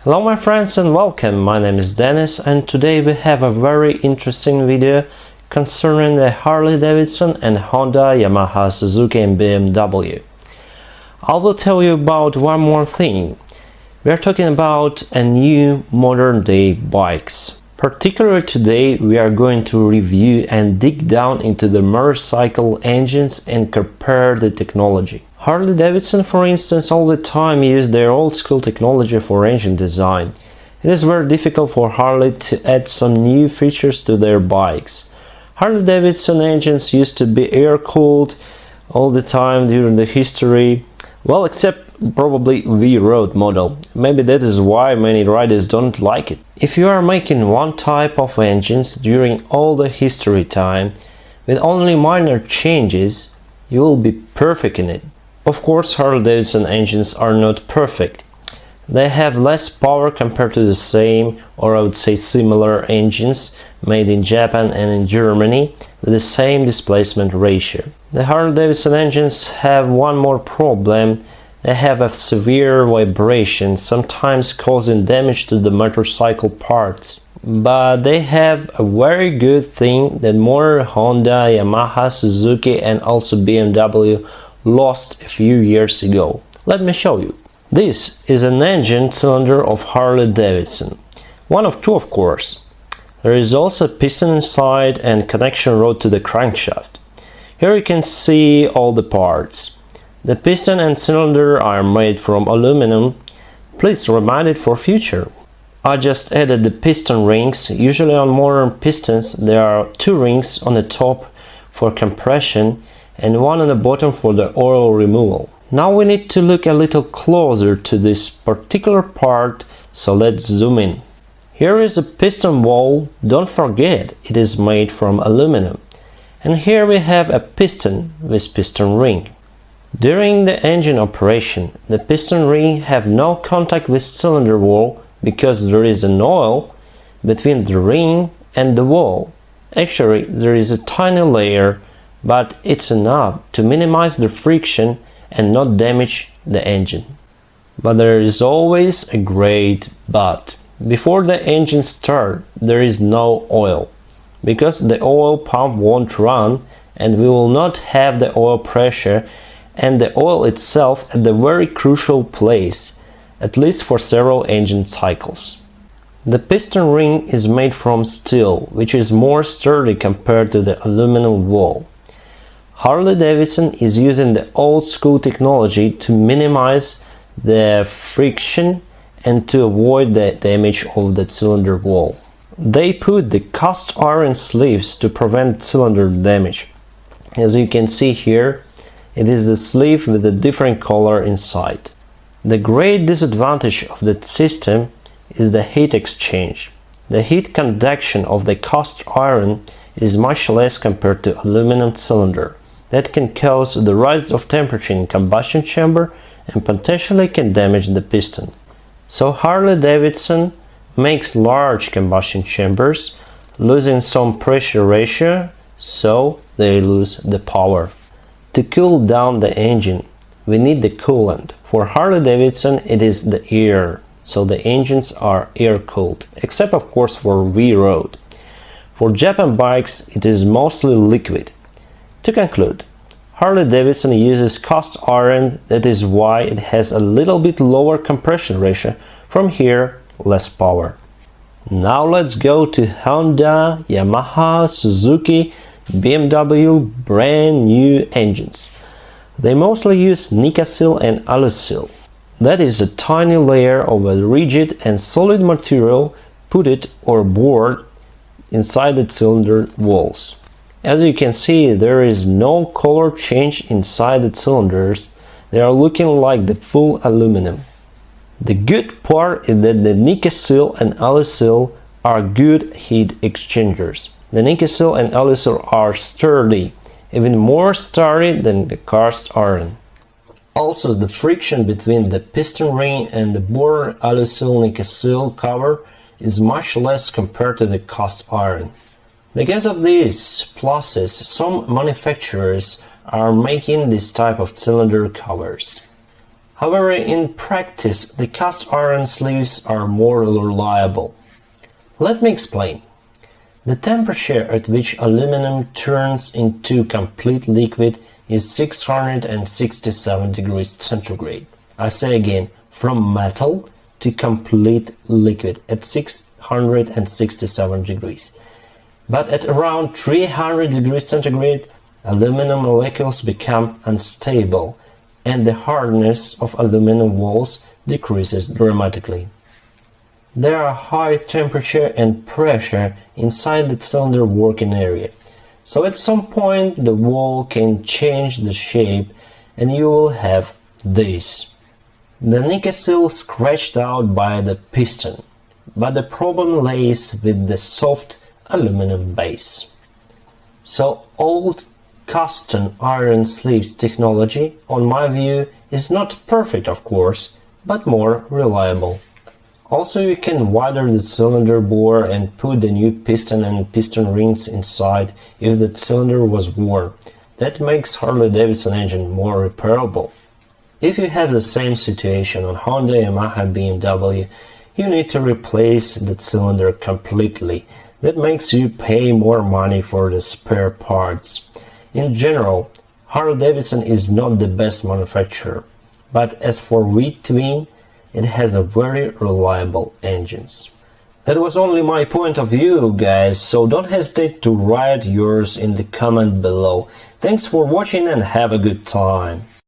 Hello my friends and welcome, my name is Dennis and today we have a very interesting video concerning the Harley-Davidson and Honda, Yamaha, Suzuki and BMW. I will tell you about one more thing. We are talking about a new modern day bikes. Particularly today we are going to review and dig down into the motorcycle engines and compare the technology. Harley-Davidson, for instance, all the time use their old school technology for engine design. It is very difficult for Harley to add some new features to their bikes. Harley-Davidson engines used to be air-cooled all the time during the history, well, except probably V-Road model. Maybe that is why many riders don't like it. If you are making one type of engines during all the history time, with only minor changes, you will be perfect in it. Of course, Harley-Davidson engines are not perfect. They have less power compared to the same, or I would say similar engines made in Japan and in Germany with the same displacement ratio. The Harley-Davidson engines have one more problem. They have a severe vibration, sometimes causing damage to the motorcycle parts. But they have a very good thing that more Honda, Yamaha, Suzuki and also BMW lost a few years ago. Let me show you. This is an engine cylinder of Harley-Davidson. One of two, of course. There is also a piston inside and connection rod to the crankshaft. Here you can see all the parts. The piston and cylinder are made from aluminum. Please remind it for future. I just added the piston rings. Usually on modern pistons there are two rings on the top for compression and one on the bottom for the oil removal. Now we need to look a little closer to this particular part, so let's zoom in. Here is a piston wall. Don't forget, it is made from aluminum. And here we have a piston with piston ring. During the engine operation, the piston ring have no contact with cylinder wall because there is an oil between the ring and the wall. Actually, there is a tiny layer, but it's enough to minimize the friction and not damage the engine. But there is always a great but. Before the engine starts, there is no oil, because the oil pump won't run and we will not have the oil pressure and the oil itself at the very crucial place, at least for several engine cycles. The piston ring is made from steel, which is more sturdy compared to the aluminum wall. Harley-Davidson is using the old school technology to minimize the friction and to avoid the damage of the cylinder wall. They put the cast iron sleeves to prevent cylinder damage. As you can see here, it is the sleeve with a different color inside. The great disadvantage of that system is the heat exchange. The heat conduction of the cast iron is much less compared to aluminum cylinder. That can cause the rise of temperature in combustion chamber and potentially can damage the piston. So Harley-Davidson makes large combustion chambers, losing some pressure ratio, so they lose the power. To cool down the engine, we need the coolant. For Harley-Davidson it is the air, so the engines are air-cooled, except of course for V-Road. For Japan bikes it is mostly liquid. To conclude, Harley-Davidson uses cast iron, that is why it has a little bit lower compression ratio, from here less power. Now let's go to Honda, Yamaha, Suzuki, BMW brand new engines. They mostly use Nikasil and Alusil. That is a tiny layer of a rigid and solid material put it or bored inside the cylinder walls. As you can see, there is no color change inside the cylinders. They are looking like the full aluminum. The good part is that the Nikasil and Alusil are good heat exchangers. The Nikasil and Alusil are sturdy, even more sturdy than the cast iron. Also, the friction between the piston ring and the bore Alusil Nikasil cover is much less compared to the cast iron. Because of these pluses, some manufacturers are making this type of cylinder covers. However, in practice, the cast iron sleeves are more reliable. Let me explain. The temperature at which aluminum turns into complete liquid is 667 degrees centigrade. I say again, from metal to complete liquid at 667 degrees. But at around 300 degrees centigrade, aluminum molecules become unstable and the hardness of aluminum walls decreases dramatically. There are high temperature and pressure inside the cylinder working area, so at some point the wall can change the shape and you will have this. The Nikasil scratched out by the piston, but the problem lays with the soft aluminum base. So old cast iron sleeves technology, on my view, is not perfect of course, but more reliable. Also, you can widen the cylinder bore and put the new piston and piston rings inside if the cylinder was worn. That makes Harley-Davidson engine more repairable. If you have the same situation on Honda, Yamaha, BMW, you need to replace the cylinder completely. That makes you pay more money for the spare parts. In general, Harley-Davidson is not the best manufacturer, but as for V-twin, it has a very reliable engines. That was only my point of view, guys, so don't hesitate to write yours in the comment below. Thanks for watching and have a good time.